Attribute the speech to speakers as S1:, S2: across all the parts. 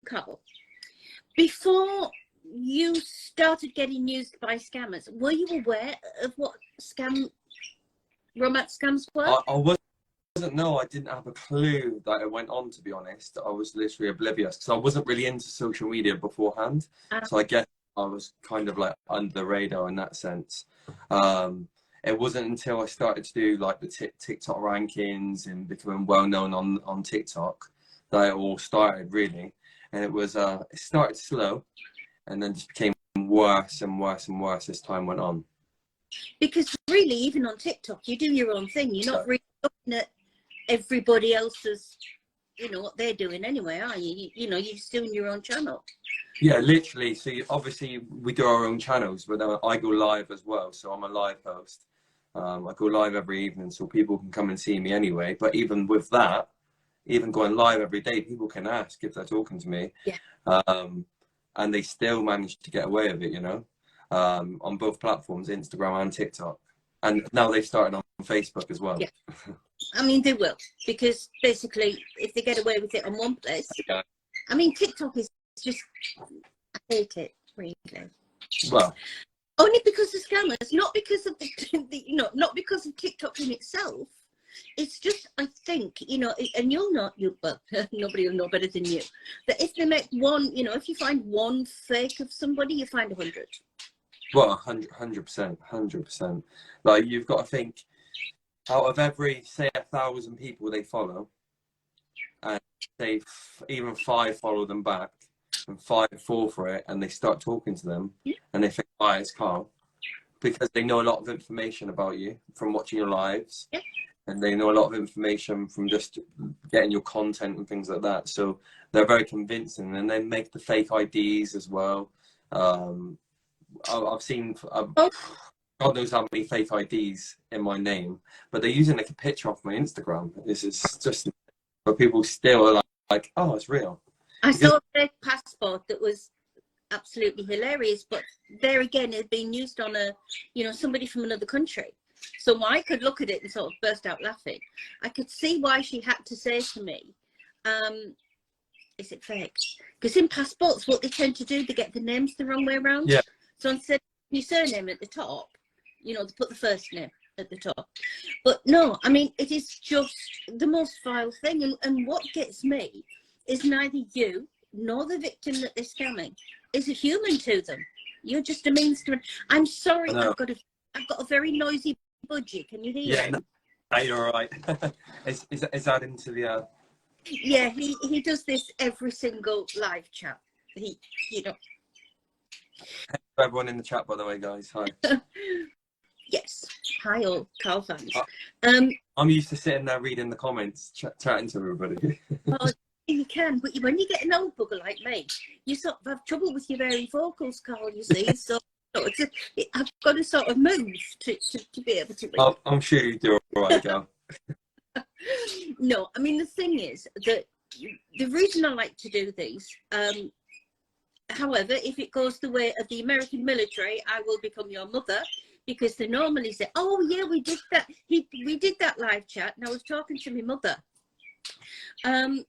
S1: Carl, before you started getting used by scammers, were you aware of what romance scams were?
S2: I wasn't, no, I didn't have a clue that it went on, to be honest. I was literally oblivious because I wasn't really into social media beforehand. So I guess I was kind of like under the radar in that sense. It wasn't until I started to do like the TikTok rankings and becoming well known on TikTok that it all started, really. And it was it started slow and then just became worse and worse and worse as time went on. Because
S1: really, even on TikTok, you do your own thing. You're not really looking at everybody else's, you know, what they're doing anyway, are you? You know, you're just doing your own channel.
S2: Yeah, literally. So obviously we do our own channels, but then I go live as well. So I'm a live host. I go live every evening so people can come and see me anyway. But even with that, even going live every day, people can ask if they're talking to me.
S1: Yeah.
S2: And they still manage to get away with it, you know, on both platforms, Instagram and TikTok. And now they've started on Facebook as well.
S1: Yeah. I mean, they will, because basically, if they get away with it on one place, yeah. I mean, TikTok is just, I hate it, really.
S2: Well,
S1: only because of scammers, not because of you know, not because of TikTok in itself. It's just, I think, you know, and you'll not, well, nobody will know better than you, that if they make one, you know, if you find one fake of somebody, you find 100.
S2: Well, 100%. Like, you've got to think, out of every, say, 1,000 people they follow, and say even 5 follow them back, and 5 fall for it, and they start talking to them, and they think, "Hi, it's Carl," because they know a lot of information about you from watching your lives, and they know a lot of information from just getting your content and things like that. So they're very convincing, and they make the fake IDs as well. I've seen, God knows how many fake IDs in my name, but they're using like a picture off my Instagram. This is just, but people still are like, "Oh, it's real."
S1: I saw a fake passport that was absolutely hilarious, but there again, it's being used on a, you know, somebody from another country. So I could look at it and sort of burst out laughing. I could see why she had to say to me, "Is it fake?" Because in passports, what they tend to do, they get the names the wrong way around.
S2: Yeah.
S1: So instead of your surname at the top, you know, they put the first name at the top. But no, I mean, it is just the most vile thing. And what gets me is neither you nor the victim that they're scamming is a human to them. You're just a means to. I'm sorry, I've got a very noisy budgie. Can you hear?
S2: Yeah, no, you're all right. Is that into the?
S1: Yeah, he does this every single live chat. You know.
S2: Everyone in the chat, by the way, guys. Hi.
S1: Yes. Hi, all Carl fans.
S2: I'm used to sitting there reading the comments, chatting to everybody.
S1: Oh, you can, but when you get an old bugger like me, you sort of have trouble with your very vocals, Carl, you see. So I've got to sort of move to be able to read.
S2: I'm sure you do all right, girl.
S1: No, I mean, the thing is that the reason I like to do these, however, if it goes the way of the American military, I will become your mother, because they normally say, "Oh yeah, we did that. We did that live chat, and I was talking to my mother."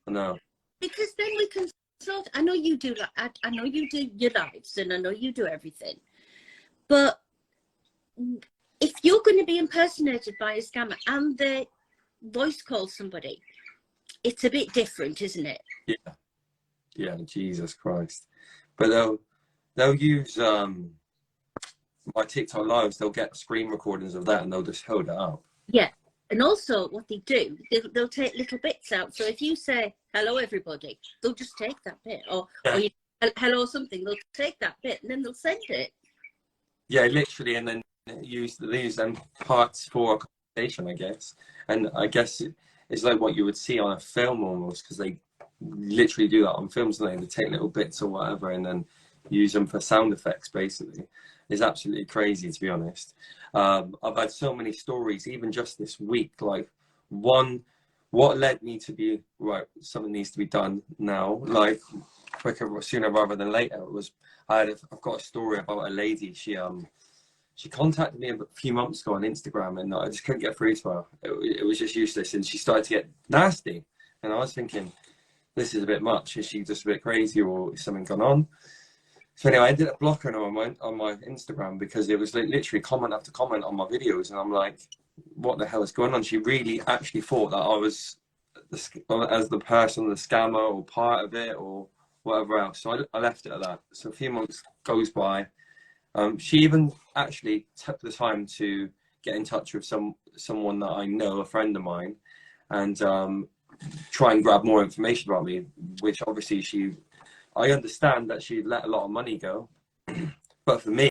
S2: No.
S1: Because then we can sort. I know you do. I know you do your lives, and I know you do everything. But if you're going to be impersonated by a scammer and they voice call somebody, it's a bit different, isn't it?
S2: Yeah. Yeah. Jesus Christ. But they'll use my TikTok lives. They'll get screen recordings of that and they'll just hold it up.
S1: Yeah, and also what they do, they'll take little bits out. So if you say "hello everybody," they'll just take that bit, or you, "hello something," they'll take that bit and then they'll send it.
S2: Yeah, literally, and then they use them parts for a conversation, I guess. And I guess it's like what you would see on a film almost, because they literally do that on films, don't they? They take little bits or whatever and then use them for sound effects, basically. It's absolutely crazy, to be honest. I've had so many stories, even just this week. Like, what led me to be, right, something needs to be done now, like quicker, sooner rather than later, was I've got a story about a lady. She contacted me a few months ago on Instagram, and I just couldn't get through to her. It was just useless, and she started to get nasty. And I was thinking, this is a bit much. Is she just a bit crazy, or is something gone on? So anyway, I ended up blocking her on my Instagram because it was like literally comment after comment on my videos, and I'm like, what the hell is going on? She really actually thought that I was as the person, the scammer, or part of it, or whatever else. So I left it at that. So a few months goes by. She even actually took the time to get in touch with someone that I know, a friend of mine, and try and grab more information about me, which obviously I understand that she let a lot of money go, but for me,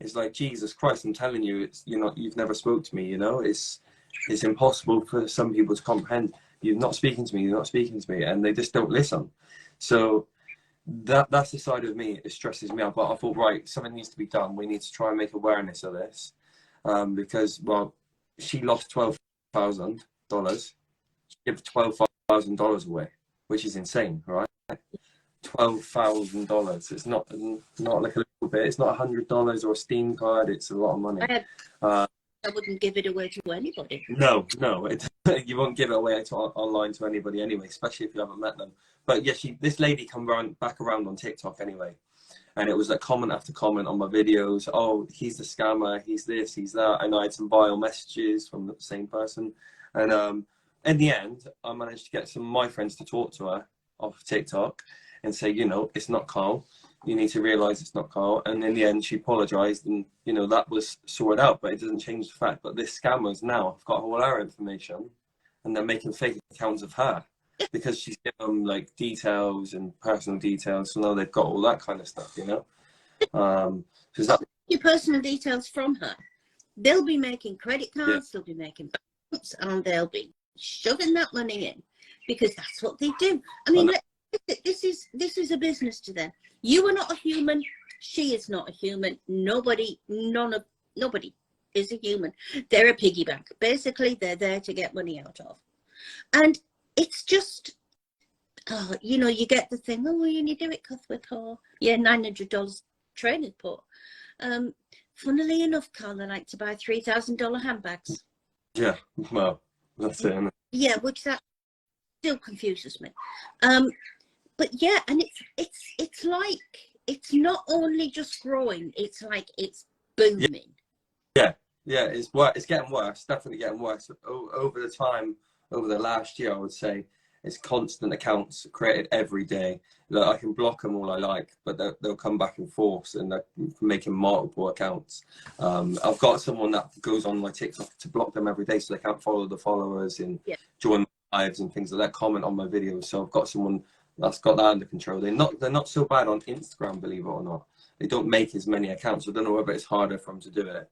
S2: it's like, Jesus Christ, I'm telling you, you've never spoke to me, you know, it's impossible for some people to comprehend. You're not speaking to me, and they just don't listen. So that's the side of me. It stresses me out. But I thought, right, something needs to be done. We need to try and make awareness of this, because, well, she lost $12,000. She gave $12,000 away, which is insane, right? $12,000. It's not like a little bit. It's not $100 or a Steam card. It's a lot of money.
S1: I wouldn't give it away to anybody.
S2: No, you won't give it away online to anybody anyway, especially if you haven't met them. But yeah, this lady come back around on TikTok anyway, and it was like comment after comment on my videos. Oh, he's the scammer. He's this. He's that. And I had some vile messages from the same person. And in the end, I managed to get some of my friends to talk to her off TikTok and say, it's not Karl. You need to realise it's not Karl. And in the end, she apologised, and that was sorted out. But it doesn't change the fact that this scammers now have got all her information, and they're making fake accounts of her because she's given them like details and personal details. So now they've got all that kind of stuff,
S1: Your personal details from her. They'll be making credit cards. They'll be making banks, and they'll be shoving that money in because that's what they do. I mean, this is a business to them. You are not a human. She is not a human. Nobody is a human. They're a piggy bank. Basically, they're there to get money out of. And it's just, you get the thing, oh, well, you do it, Cuthbert, or, yeah, $900 training put. Funnily enough, Karl, I like to buy $3,000 handbags.
S2: Yeah, well, that's it.
S1: Yeah, which that still confuses me. But yeah, and it's like, it's not only just growing, it's like it's booming.
S2: Yeah, it's getting worse, definitely getting worse. Over the last year, I would say, it's constant accounts created every day. Like, I can block them all I like, but they'll come back in force, and they're making multiple accounts. I've got someone that goes on my TikTok to block them every day so they can't follow the followers and join my lives and things like that, comment on my videos. So I've got someone that's got that under control. They're not so bad on Instagram, believe it or not. They don't make as many accounts. I don't know whether it's harder for them to do it,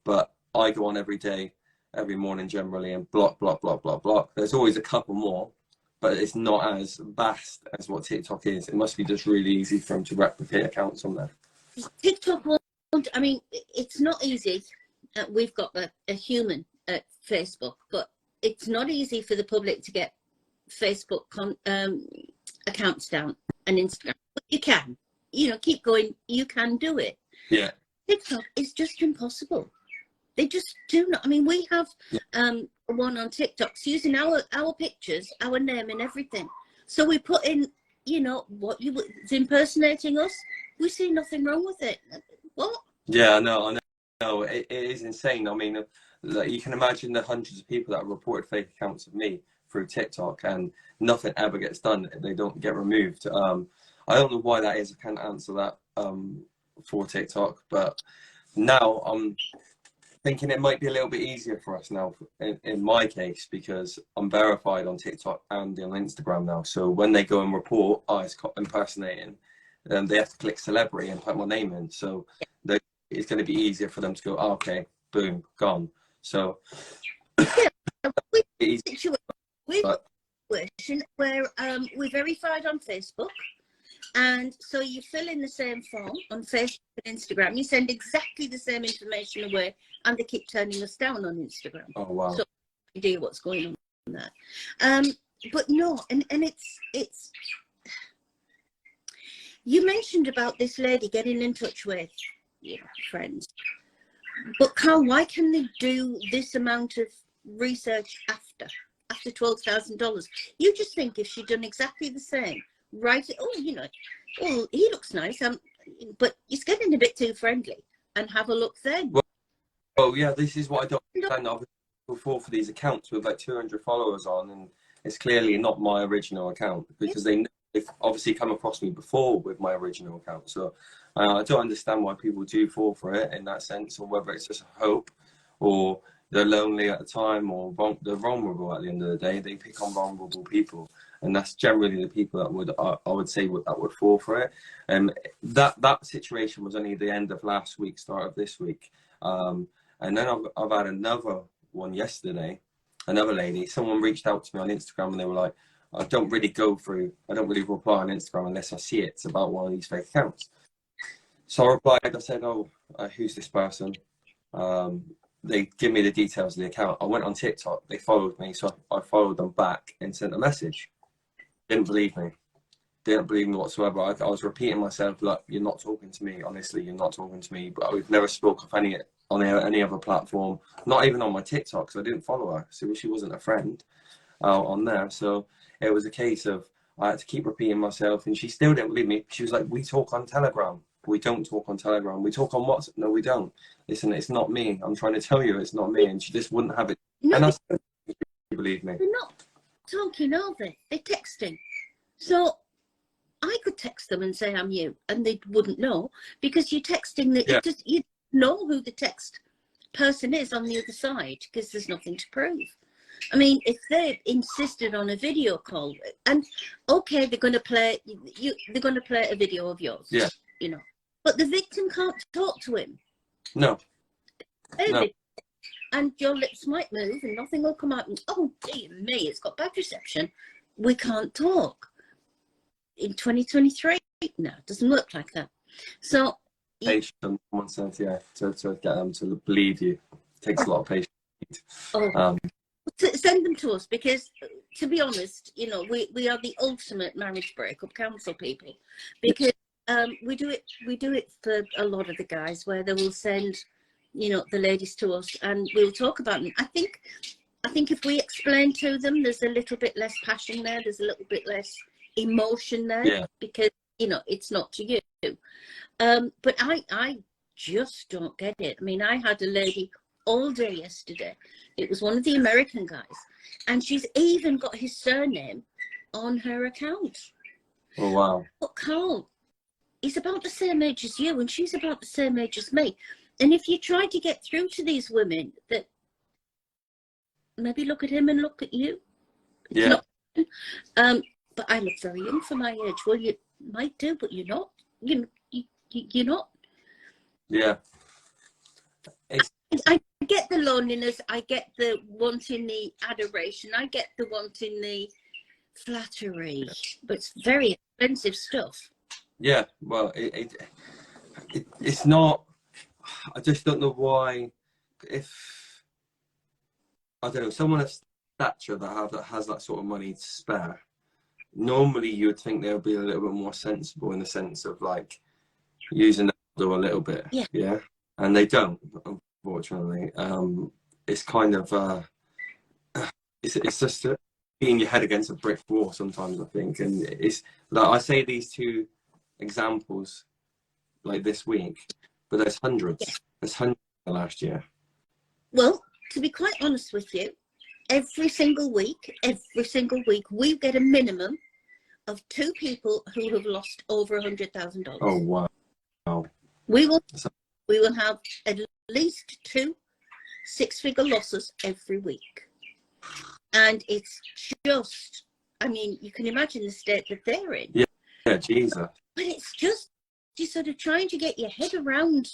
S2: but I go on every day, every morning generally, and block. There's always a couple more, but it's not as vast as what TikTok is. It must be just really easy for them to replicate accounts on there.
S1: TikTok won't, I mean, it's not easy. We've got a human at Facebook, but it's not easy for the public to get Facebook accounts down and Instagram. But you can, keep going. You can do it.
S2: Yeah.
S1: TikTok is just impossible. They just do not. I mean, we have one on TikTok using our pictures, our name, and everything. So we put in, what it's impersonating us. We see nothing wrong with it. What?
S2: Yeah, I know. It is insane. I mean, like, you can imagine the hundreds of people that have reported fake accounts of me through TikTok, and nothing ever gets done. They don't get removed. I don't know why that is. I can't answer that for TikTok, but now I'm thinking it might be a little bit easier for us now in my case, because I'm verified on TikTok and on Instagram now. So when they go and report, it's impersonating, they have to click celebrity and put my name in. So it's going to be easier for them to go, okay, boom, gone. So
S1: we've got a situation where we're verified on Facebook. And so you fill in the same form on Facebook and Instagram. You send exactly the same information away, and they keep turning us down on Instagram.
S2: Oh, wow.
S1: So no idea what's going on there. But no, and it's. You mentioned about this lady getting in touch with friends, but Karl, why can they do this amount of research after? after $12,000. You just think if she'd done exactly the same, right? Oh, you know, oh, he looks nice. But he's getting a bit too friendly, and have a look then.
S2: Well, yeah, this is what I don't understand. Obviously, people fall for these accounts with like 200 followers on, and it's clearly not my original account because they've obviously come across me before with my original account. So I don't understand why people do fall for it in that sense, or whether it's just hope, or they're lonely at the time, or they're vulnerable at the end of the day. They pick on vulnerable people, and that's generally the people that would I would say that would fall for it. And that situation was only the end of last week, start of this week. And then I've had another one yesterday, another lady. Someone reached out to me on Instagram and they were like, I don't really reply on Instagram unless I see it's about one of these fake accounts. So I replied, I said, oh, who's this person? They give me the details of the account. I went on TikTok, they followed me, so I followed them back and sent a message. Didn't believe me whatsoever. I was repeating myself, like, you're not talking to me, honestly, you're not talking to me. But we've never spoke of any other platform, not even on my TikTok, because I didn't follow her, so she wasn't a friend on there. So it was a case of I had to keep repeating myself, and she still didn't believe me. She was like, we talk on Telegram. We don't talk on Telegram. We talk on WhatsApp. No, we don't. Listen, it's not me. I'm trying to tell you it's not me. And she just wouldn't have it.
S1: No,
S2: and I said, you believe me.
S1: They're not talking, are they? They're texting. So I could text them and say I'm you, and they wouldn't know, because you're texting that you know who the text person is on the other side, because there's nothing to prove. I mean, if they insisted on a video call, and okay, they're going to play a video of yours, you know, but the victim can't talk to him.
S2: No.
S1: And your lips might move and nothing will come out. And, oh, dear me, it's got bad reception. We can't talk. In 2023, no, it doesn't work like that. So,
S2: patience, someone says, to get them to believe you. It takes a lot of patience.
S1: Send them to us, because, to be honest, you know, we are the ultimate marriage breakup counsel people, because we do it for a lot of the guys, where they will send, you know, the ladies to us, and we'll talk about them. I think if we explain to them, there's a little bit less passion there, there's a little bit less emotion there, because, you know, it's not to you. But I just don't get it. I mean, I had a lady all day yesterday. It was one of the American guys, and she's even got his surname on her account.
S2: Oh, wow.
S1: But Carl, he's about the same age as you, and she's about the same age as me. And if you try to get through to these women, that maybe look at him and look at you.
S2: Yeah.
S1: But I look very young for my age. Well, you might do, but you're not. You're not.
S2: Yeah.
S1: I get the loneliness. I get the wanting the adoration. I get the wanting the flattery. But it's very expensive stuff. Yeah.
S2: Well, it's not. I just don't know why. If I don't know, someone of stature that has that sort of money to spare, normally you would think they'll be a little bit more sensible, in the sense of like using that a little bit, and they don't, unfortunately. It's kind of it's just beating your head against a brick wall sometimes, I think. And it's like I say these two examples like this week, but there's hundreds. There's hundreds last year. Well, to be quite honest with you, every single week, we get a minimum of 2 people who have lost over $100,000. Oh, wow. We will have at least 2 6-figure losses every week. And it's just, I mean, you can imagine the state that they're in. Yeah, Jesus. But it's just, you're sort of trying to get your head around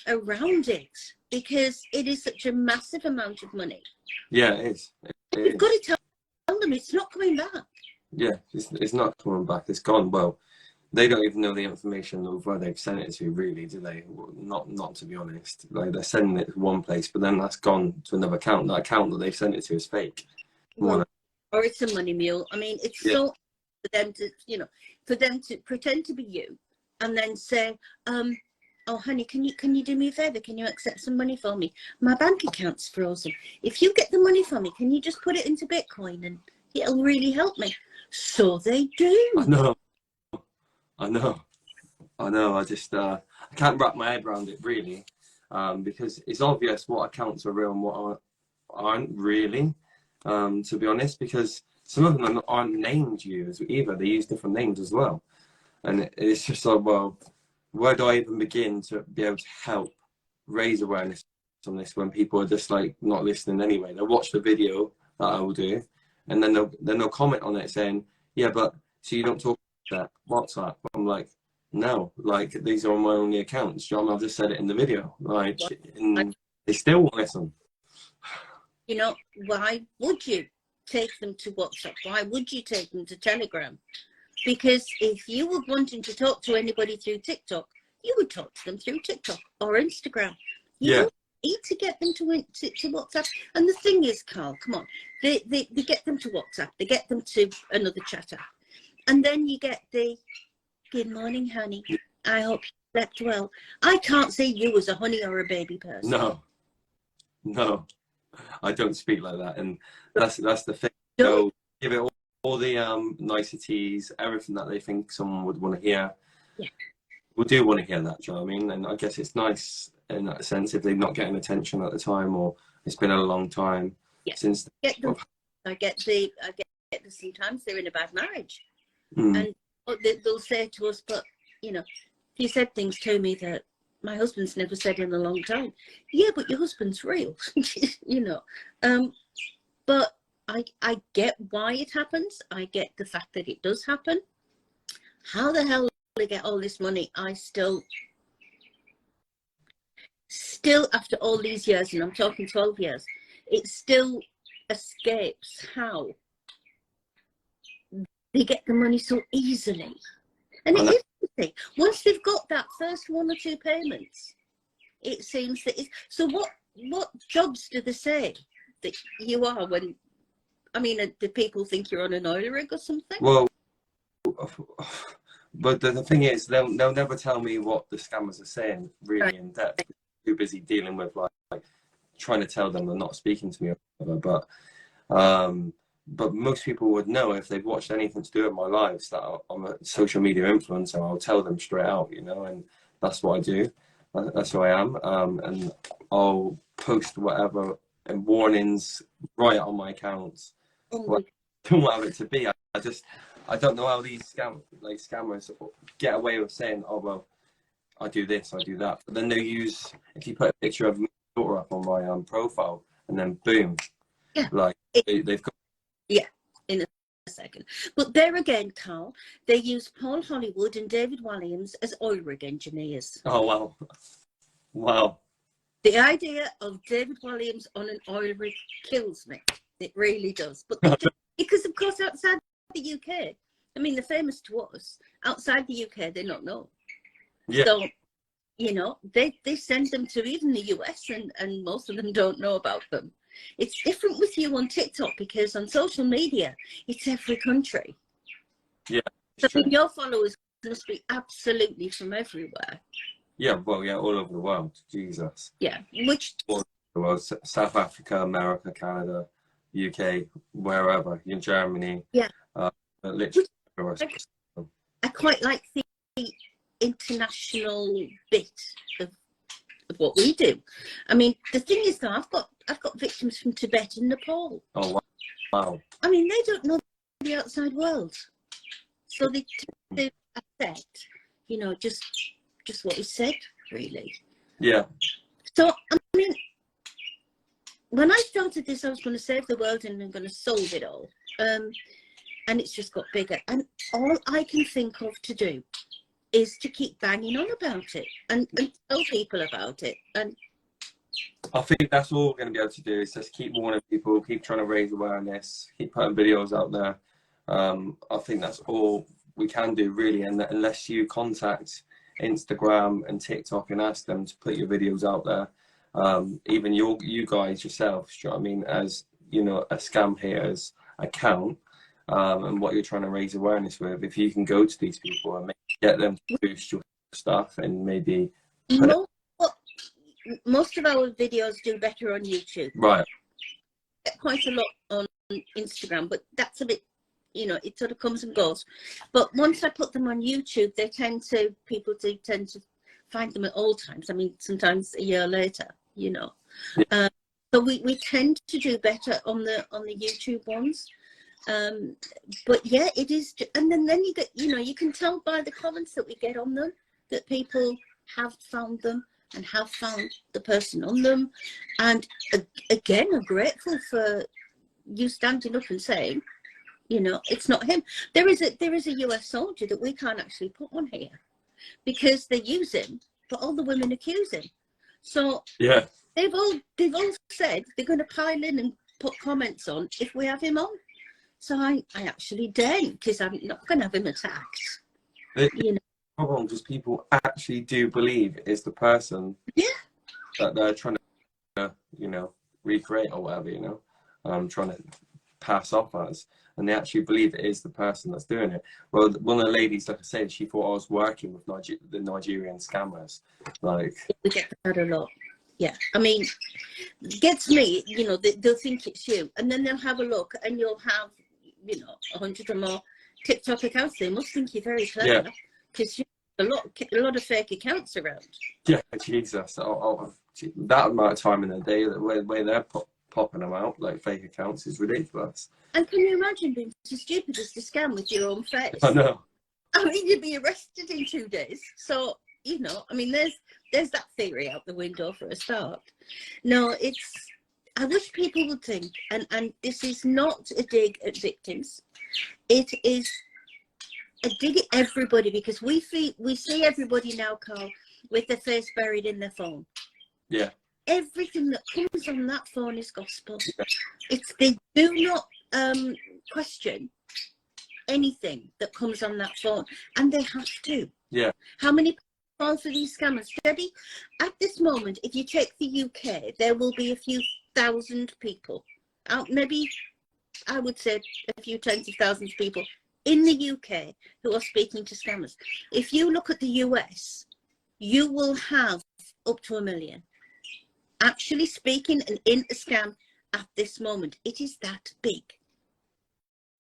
S2: it, because it is such a massive amount of money. Yeah, it is. You've got to tell them it's not coming back. Yeah, it's not coming back. It's gone. Well, they don't even know the information of where they've sent it to, really, do they? Not to be honest. Like, they're sending it to one place, but then that's gone to another account. That account that they've sent it to is fake. Well, or it's a money mule. I mean, it's so for them to, you know, for them to pretend to be you, and then say,
S1: oh honey, can you do me a favor? Can you accept some money for me? My bank account's frozen. If you get the money for me, can you just put it into Bitcoin and it'll really help me? So they do.
S2: I know. I know. I know. I just I can't wrap my head around it really, because it's obvious what accounts are real and what aren't really, to be honest, because some of them aren't named used either. They use different names as well, and it's just like, well, where do I even begin to be able to help raise awareness on this when people are just like not listening anyway? They'll watch the video that I will do, and then they'll comment on it saying, yeah, but so you don't talk about that WhatsApp. I'm like, no, like these are on my only accounts, John. I've just said it in the video, like, and they still won't listen.
S1: You know, why would you take them to WhatsApp? Why would you take them to Telegram? Because if you were wanting to talk to anybody through TikTok, you would talk to them through TikTok or Instagram. You don't need to get them to WhatsApp. And the thing is, Karl, come on, they get them to WhatsApp, they get them to another chat app, and then you get the good morning, honey. I hope you slept well. I can't see you as a honey or a baby person.
S2: No, I don't speak like that, and that's the thing. So give it all the niceties, everything that they think someone would want to hear.
S1: Yeah.
S2: We do want to hear that, do you know what I mean? And I guess it's nice in that sense if they're not getting attention at the time, or it's been a long time since.
S1: I get the sometimes they're in a bad marriage, and they'll say to us, but you know, you said things to me that my husband's never said in a long time. Yeah, but your husband's real, you know. But I get why it happens. I get the fact that it does happen. How the hell they get all this money? I still after all these years, and I'm talking 12 years, it still escapes how they get the money so easily. And it is easy. Once they've got that first one or two payments, it seems that it's... So what jobs do they say that you are when... I mean, do people think you're on an oil rig or something?
S2: Well, but the thing is, they'll never tell me what the scammers are saying really in depth. Too busy dealing with like trying to tell them they're not speaking to me or whatever. But most people would know if they've watched anything to do with my lives that I'm a social media influencer. I'll tell them straight out, you know, and that's what I do. That's who I am. And I'll post whatever and warnings right on my accounts. What I want it to be. I don't know how these scammers get away with saying, oh well, I do this, I do that. But then they use, if you put a picture of my daughter up on my profile, and then boom, like they've got.
S1: Yeah, in a second. But there again, Karl, they use Paul Hollywood and David Walliams as oil rig engineers.
S2: Oh wow, wow.
S1: The idea of David Walliams on an oil rig kills me. It really does. But because of course outside the UK, I mean they're famous to us. Outside the UK, they're not known. Yeah. So, you know, they send them to even the US, and most of them don't know about them. It's different with you on TikTok because on social media, it's every country.
S2: Yeah.
S1: So your followers must be absolutely from everywhere.
S2: Yeah, well, yeah, all over the world. Jesus.
S1: Yeah, which...
S2: All over the world. South Africa, America, Canada, UK, wherever. In Germany.
S1: Yeah.
S2: Literally.
S1: I quite like the international bit of what we do. I mean, the thing is, though, I've got victims from Tibet and Nepal.
S2: Oh, wow.
S1: I mean, they don't know the outside world. So they accept, you know, just what is said, really.
S2: Yeah.
S1: So, I mean, when I started this, I was going to save the world and I'm going to solve it all. And it's just got bigger. And all I can think of to do is to keep banging on about it and tell people about it. And
S2: I think that's all we're going to be able to do is just keep warning people, keep trying to raise awareness, keep putting videos out there. I think that's all we can do, really. And unless you contact Instagram and TikTok and ask them to put your videos out there, even you guys yourselves, do you know what I mean, as, you know, a scam haters account, and what you're trying to raise awareness with, if you can go to these people and get them to boost your stuff and maybe
S1: most, most of our videos do better on YouTube.
S2: Right.
S1: Quite a lot on Instagram, but that's a bit, you know, it sort of comes and goes. But once I put them on YouTube, people tend to find them at all times. I mean, sometimes a year later, you know.
S2: Yeah.
S1: So we tend to do better on the YouTube ones. But yeah, it is, and then you get, you know, you can tell by the comments that we get on them that people have found them and have found the person on them, and again are grateful for you standing up and saying, you know, it's not him. There is a US soldier that we can't actually put on here because they use him, but all the women accuse him. So
S2: yeah,
S1: they've all said they're going to pile in and put comments on if we have him on. So I actually don't, because I'm not going to have him attacked. You know,
S2: problem because people actually do believe is the person that they're trying to, you know, recreate or whatever, you know, trying to pass off as, and they actually believe it is the person that's doing it. Well, one of the ladies, like I said, she thought I was working with the Nigerian scammers. Like,
S1: we get that a lot. Yeah, I mean, gets me, you know, they'll think it's you, and then they'll have a look, and you'll have, you know, 100 or more TikTok accounts. They must think you're very clever, because you have a lot of fake accounts around. Yeah,
S2: Jesus, that amount of time in the day, the way they're popping them out like fake accounts is ridiculous.
S1: And can you imagine being so stupid as to scam with your own face?
S2: I know.
S1: I mean, you'd be arrested in 2 days. So, you know, I mean, there's that theory out the window for a start. No, I wish people would think, and this is not a dig at victims. It is a dig at everybody, because we see everybody now, Carl, with their face buried in their phone.
S2: Yeah.
S1: Everything that comes on that phone is gospel. They do not question anything that comes on that phone, and they have to.
S2: Yeah.
S1: How many fall for these scammers? Steady. At this moment, if you check the UK, there will be a few thousand people, maybe I would say a few tens of thousands of people in the UK who are speaking to scammers. If you look at the US, you will have up to 1 million actually speaking and in a scam at this moment. It is that big.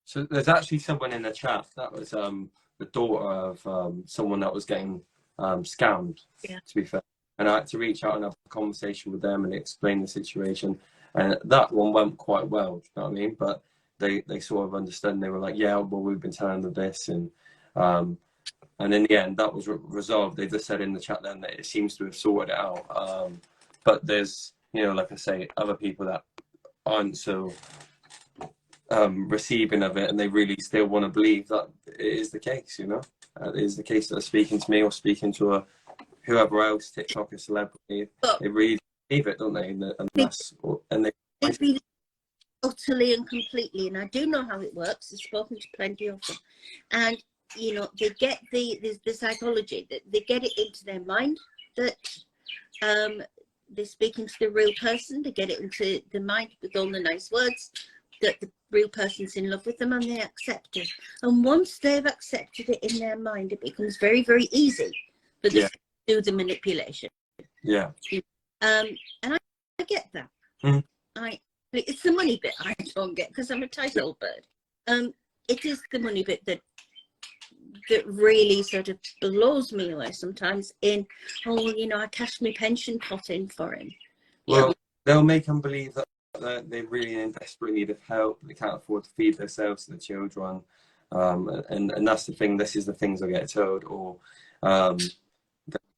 S2: So there's actually someone in the chat that was the daughter of someone that was getting scammed, to be fair. And I had to reach out and have a conversation with them and explain the situation. And that one went quite well, do you know what I mean? But they sort of understood. They were like, yeah, well, we've been telling them this. And in the end, that was resolved. They just said in the chat then that it seems to have sorted it out. But there's, you know, like I say, other people that aren't so receiving of it, and they really still want to believe that it is the case, you know? It is the case that they're speaking to me or speaking to whoever else, TikTok, a celebrity. They really believe it, don't they? And they believe
S1: utterly and completely. And I do know how it works. I've spoken to plenty of them. And, you know, they get the psychology, that they get it into their mind that they're speaking to the real person. They get it into the mind with all the nice words that the real person's in love with them, and they accept it. And once they've accepted it in their mind, it becomes very, very easy for them to do the manipulation.
S2: Yeah.
S1: And I get that.
S2: Mm-hmm.
S1: It's the money bit I don't get, because I'm a tight old bird. It is the money bit that really sort of blows me away sometimes. You know, I cashed my pension pot in for him.
S2: Well, they'll make them believe that they're really in desperate need of help. They can't afford to feed themselves and the children. And that's the thing. This is the things I get told. Or they're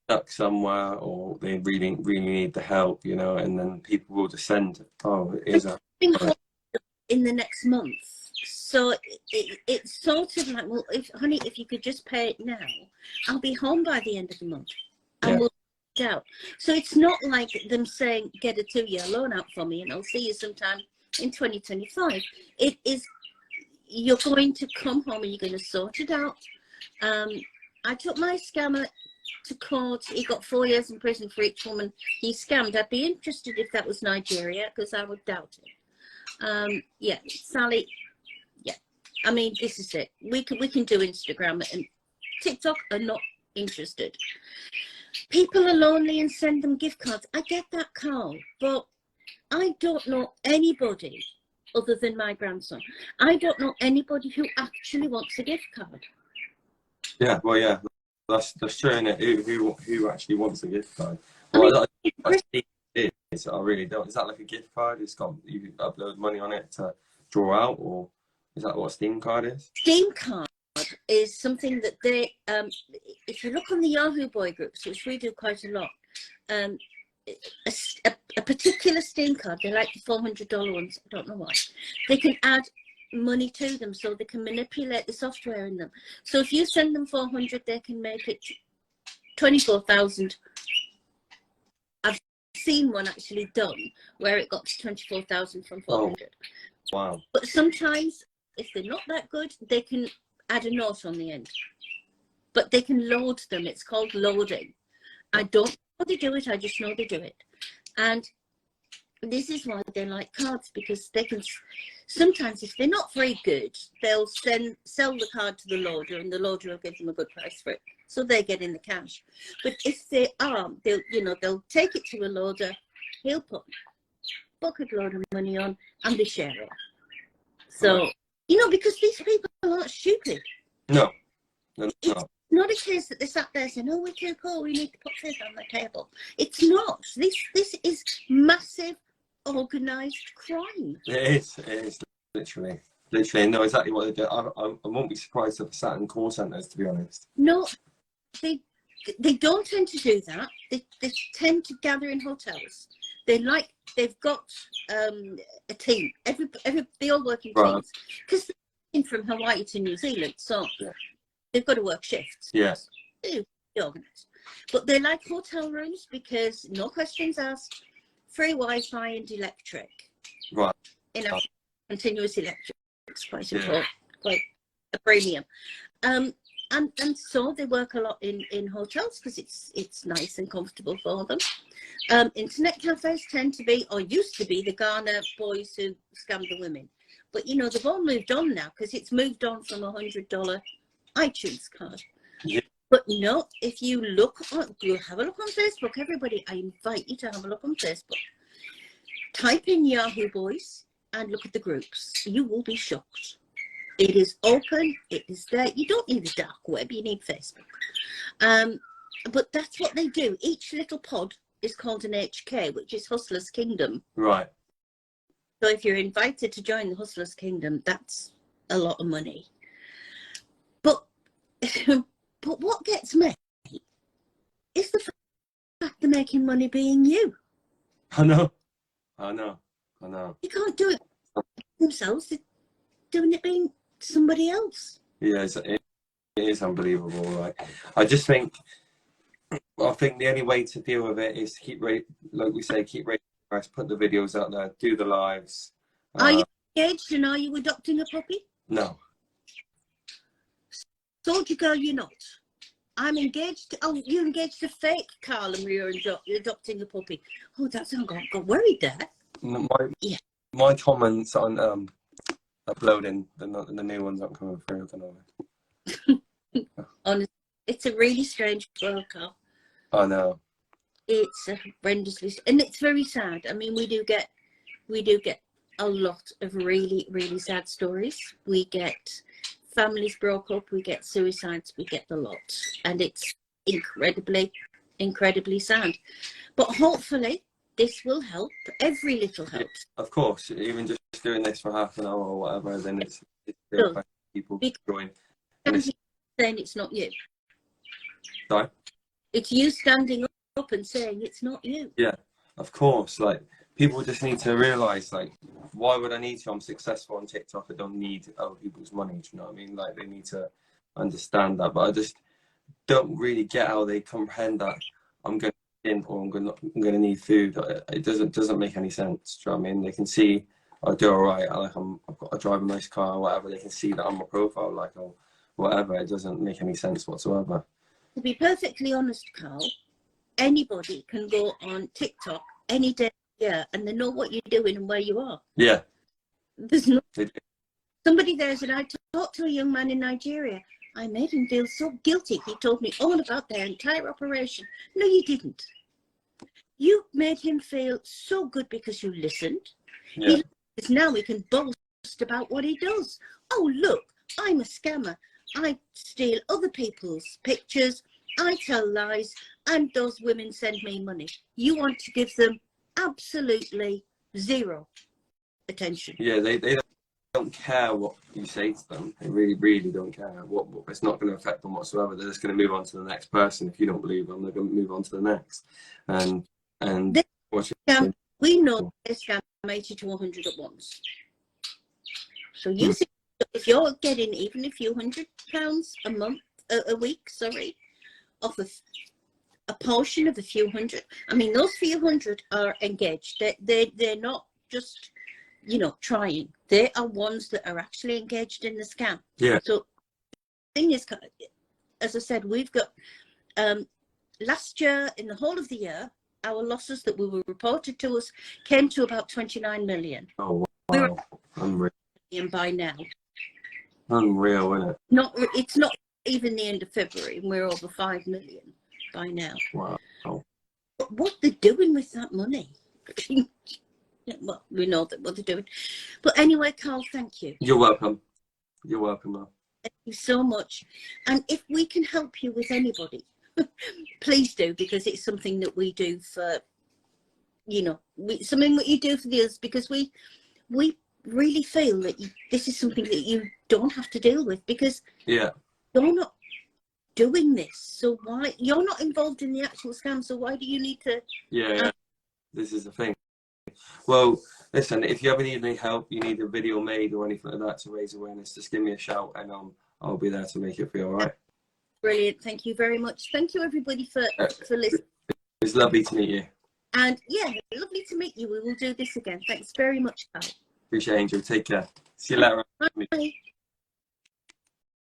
S2: stuck somewhere, or they really, really need the help, you know, and then people will descend. Oh, it is
S1: in the next month. So it's sort of like, well, honey, if you could just pay it now, I'll be home by the end of the month, and we'll get out. So it's not like them saying, get a 2-year loan out for me and I'll see you sometime in 2025. It is, you're going to come home and you're going to sort it out. I took my scammer to court. He got 4 years in prison for each woman he scammed. I'd be interested if that was Nigeria, because I would doubt it. Yeah, Sally. Yeah, I mean, this is it. We can do Instagram, and TikTok are not interested. people are lonely and send them gift cards. I get that, Carl, but I don't know anybody other than my grandson. I don't know anybody who actually wants a gift card.
S2: Yeah, well, yeah, that's true, innit? Who actually wants a gift card?
S1: I
S2: Well,
S1: mean,
S2: I really don't. Is that like a gift card? It's got, you upload money on it to draw out, or is that what a Steam card is?
S1: Steam card is something that they, if you look on the Yahoo Boy groups, which we do quite a lot, a particular Steam card, they like the $400 ones, I don't know why, they can add money to them, so they can manipulate the software in them. So if you send them 400, they can make it 24,000. I've seen one actually done where it got to 24,000 from 400.
S2: Oh, wow.
S1: But sometimes, if they're not that good, they can add a note on the end. But they can load them. It's called loading. I don't know how they do it. I just know they do it. And this is why they like cards, because they can, sometimes if they're not very good, they'll sell the card to the loader, and the loader will give them a good price for it, so they get in the cash. But if they are, they'll take it to a loader, he'll put a bucket load of money on, and they share it. So, because these people aren't stupid.
S2: No.
S1: It's not a case that they sat there saying, oh, we're too poor, we need to put this on the table. It's not. This is massive organised crime.
S2: It is literally know exactly what they do. I won't be surprised if they sat in call centres, to be honest.
S1: No, they don't tend to do that. They tend to gather in hotels. They've got a team. They all work in teams, because they're from Hawaii to New Zealand, so they've got to work shifts.
S2: Yes.
S1: They're organised. But they like hotel rooms because no questions asked, free Wi-Fi and electric.
S2: Right.
S1: Continuous electric. It's quite important, quite a premium. And so they work a lot in hotels because it's nice and comfortable for them. Internet cafes tend to be, or used to be, the Ghana boys who scam the women. But they've all moved on now, because it's moved on from $100 iTunes card.
S2: Yeah.
S1: But no, if you have a look on Facebook, everybody, I invite you to have a look on Facebook. Type in Yahoo Boys and look at the groups. You will be shocked. It is open, it is there. You don't need the dark web, you need Facebook. But that's what they do. Each little pod is called an HK, which is Hustler's Kingdom.
S2: Right.
S1: So if you're invited to join the Hustler's Kingdom, that's a lot of money. But what gets me is the fact they're making money being you.
S2: I know.
S1: You can't do it themselves. They're doing it being somebody else.
S2: Yeah, it is unbelievable. Right. I think the only way to deal with it is to keep raising price, put the videos out there, do the lives.
S1: Are you engaged, and are you adopting a puppy?
S2: No.
S1: Soldier girl, you're not. I'm engaged. Oh, you're engaged to fake Karl, and you're adopting a puppy. Oh, that's I got worried there.
S2: My comments on uploading the new ones aren't coming through. I don't know.
S1: Honestly, it's a really strange world, Karl.
S2: I know.
S1: It's horrendously, and it's very sad. I mean, we do get a lot of really, really sad stories. We get families broke up, we get suicides, we get the lot, and it's incredibly sad. But hopefully this will help. Every little helps.
S2: Of course, even just doing this for half an hour or whatever, then it's people join.
S1: Saying it's not you.
S2: Sorry?
S1: It's you standing up and saying it's not you.
S2: Yeah, of course. Like, people just need to realise, like, why would I need to? I'm successful on TikTok. I don't need other people's money. Do you know what I mean? Like, they need to understand that. But I just don't really get how they comprehend that I'm going in, or I'm going to need food. It doesn't make any sense. Do you know what I mean? They can see I do all right. I drive a nice car or whatever. They can see that I'm a profile, like, or whatever. It doesn't make any sense whatsoever.
S1: To be perfectly honest, Karl, anybody can go on TikTok any day. Yeah, and they know what you're doing and where you are.
S2: Yeah.
S1: There's no somebody there said, I talked to a young man in Nigeria I made him feel so guilty. He told me all about their entire operation. No, you didn't. You made him feel so good because you listened.
S2: Yeah.
S1: Now he can boast about what he does. Oh, look, I'm a scammer. I steal other people's pictures. I tell lies. And those women send me money. You want to give them absolutely zero attention.
S2: Yeah, they don't care what you say to them. They really, really don't care. What it's not going to affect them whatsoever. They're just going to move on to the next person. If you don't believe them, they're going to move on to the next. And
S1: we know they scam 80 to 100 at once. So you see, if you're getting even a few £100 a month, a week, sorry, off of a portion of a few hundred. I mean, those few hundred are engaged. They're not just, you know, trying. They are ones that are actually engaged in the scam.
S2: Yeah.
S1: So the thing is, as I said, we've got last year, in the whole of the year, our losses that were reported to us came to about 29 million.
S2: Oh, wow. Unreal.
S1: And by now,
S2: Unreal, isn't it?
S1: It's not even the end of February, and we're over 5 million by now.
S2: Wow.
S1: But what they're doing with that money? Well, we know that what they're doing. But anyway, Karl, thank you.
S2: You're welcome. You're welcome, man.
S1: Thank you so much. And if we can help you with anybody, please do, because it's something that we do for, you know, something that you do for the others, because we really feel that this is something that you don't have to deal with, because
S2: you're
S1: not doing this. So why you're not involved in the actual scam? So why do you need to?
S2: Yeah. This is the thing. Well, listen, if you ever need any help, you need a video made or anything like that to raise awareness, just give me a shout, and I'll be there to make it feel right.
S1: Brilliant. Thank you very much. Thank you, everybody, for listening.
S2: It's lovely to meet you.
S1: And yeah, lovely to meet you. We will do this again. Thanks very much, Karl.
S2: Appreciate it, Angel. Take care. See you later.
S1: Bye.